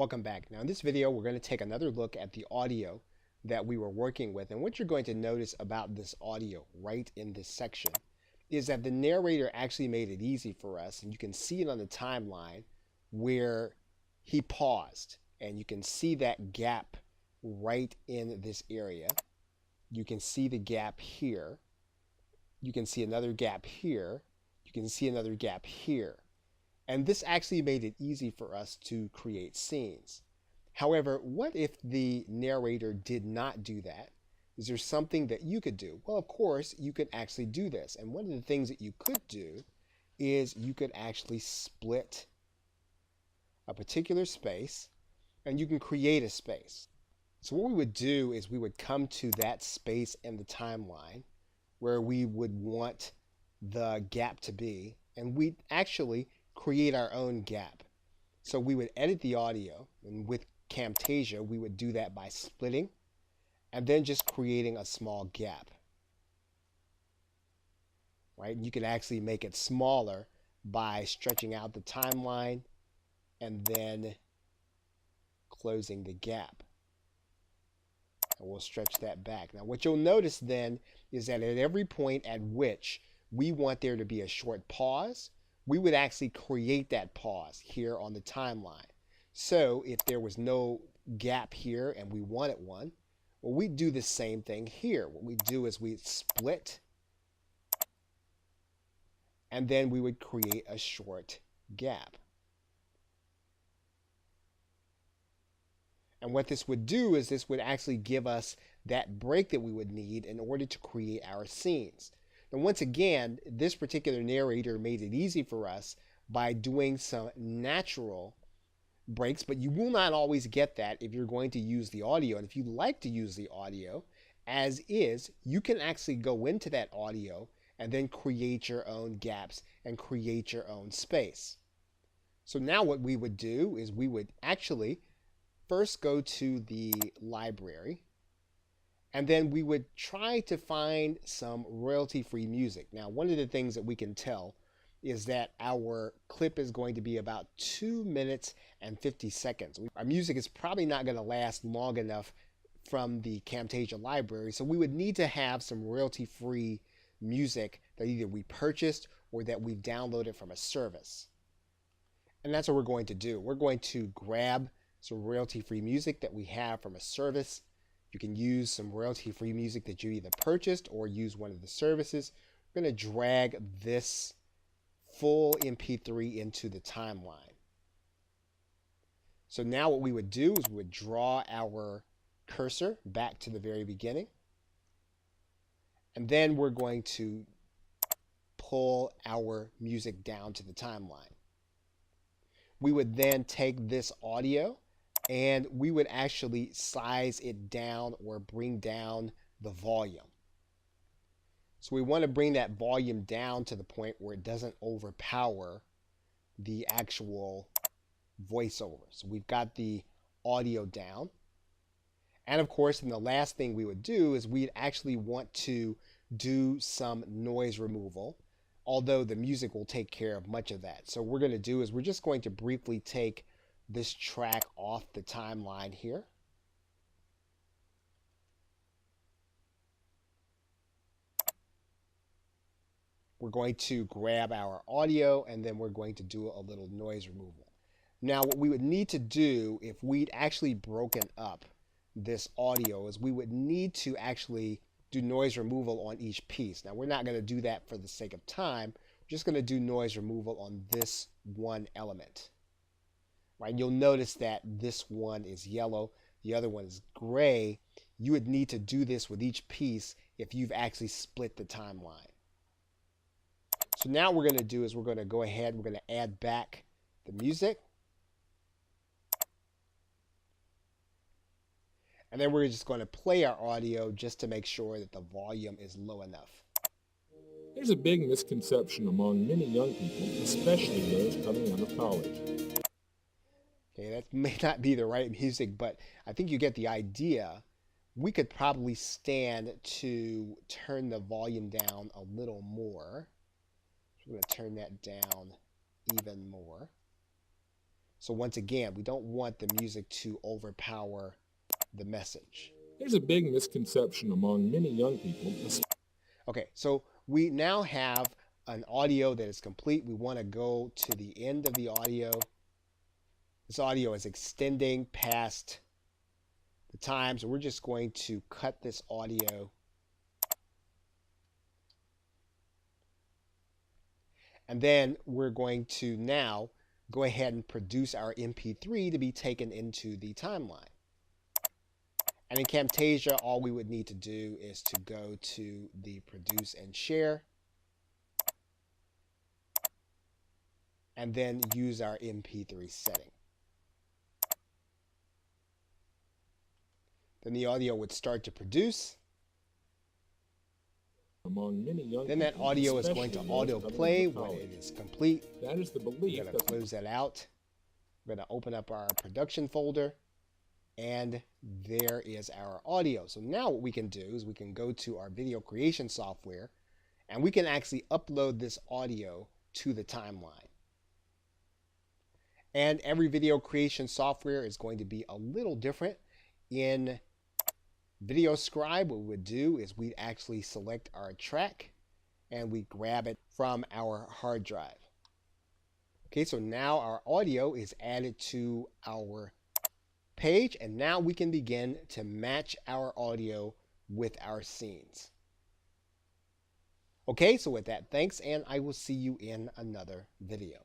Welcome back. Now in this video we're going to take another look at the audio that we were working with, and what you're going to notice about this audio right in this section is that the narrator actually made it easy for us, and you can see it on the timeline where he paused, and you can see that gap right in this area. You can see the gap here. You can see another gap here. You can see another gap here. And this actually made it easy for us to create scenes. However, what if the narrator did not do that? Is there something that you could do? Well, of course, you could actually do this. And one of the things that you could do is you could actually split a particular space, and you can create a space. So what we would do is we would come to that space in the timeline where we would want the gap to be, and we'd actually create our own gap. So we would edit the audio, and with Camtasia we would do that by splitting and then just creating a small gap. Right? And you can actually make it smaller by stretching out the timeline and then closing the gap. And we'll stretch that back. Now what you'll notice then is that at every point at which we want there to be a short pause, we would actually create that pause here on the timeline. So if there was no gap here and we wanted one, well, we do the same thing here. What we do is we split, and then we would create a short gap. And what this would do is this would actually give us that break that we would need in order to create our scenes. And once again, this particular narrator made it easy for us by doing some natural breaks, but you will not always get that if you're going to use the audio. And if you like to use the audio as is, you can actually go into that audio and then create your own gaps and create your own space. So now what we would do is we would actually first go to the library, and then we would try to find some royalty-free music. Now, one of the things that we can tell is that our clip is going to be about 2 minutes and 50 seconds. Our music is probably not going to last long enough from the Camtasia library, so we would need to have some royalty-free music that either we purchased or that we've downloaded from a service. And that's what we're going to do. We're going to grab some royalty-free music that we have from a service. You can use some royalty-free music that you either purchased or use one of the services. We're going to drag this full MP3 into the timeline. So now what we would do is we would draw our cursor back to the very beginning. And then we're going to pull our music down to the timeline. We would then take this audio and we would actually size it down or bring down the volume. So we want to bring that volume down to the point where it doesn't overpower the actual voiceover. So we've got the audio down. And of course, then the last thing we would do is we'd actually want to do some noise removal, although the music will take care of much of that. So what we're going to do is we're just going to briefly take this track off the timeline here. We're going to grab our audio, and then we're going to do a little noise removal. Now what we would need to do if we'd actually broken up this audio is we would need to actually do noise removal on each piece. Now we're not going to do that for the sake of time. We're just going to do noise removal on this one element. Right? You'll notice that this one is yellow, the other one is gray. You would need to do this with each piece if you've actually split the timeline. So now what we're going to do is we're going to go ahead, we're going to add back the music. And then we're just going to play our audio just to make sure that the volume is low enough. There's a big misconception among many young people, especially those coming out of college. Okay, that may not be the right music, but I think you get the idea. We could probably stand to turn the volume down a little more. So we're going to turn that down even more. So once again, we don't want the music to overpower the message. There's a big misconception among many young people. Okay, so we now have an audio that is complete. We want to go to the end of the audio. This audio is extending past the time, so we're just going to cut this audio. And then we're going to now go ahead and produce our MP3 to be taken into the timeline. And in Camtasia, all we would need to do is to go to the produce and share, and then use our MP3 setting. Then the audio would start to produce. Among many young Then that people, audio is going to especially auto those coming play into when college. it is complete. That is the We're belief going to that close that out. We're going to open up our production folder, and there is our audio. So now what we can do is we can go to our video creation software, and we can actually upload this audio to the timeline. And every video creation software is going to be a little different. In Video Scribe, what we would do is we'd actually select our track and we grab it from our hard drive. Okay, so now our audio is added to our page, and now we can begin to match our audio with our scenes. Okay, so with that, thanks, and I will see you in another video.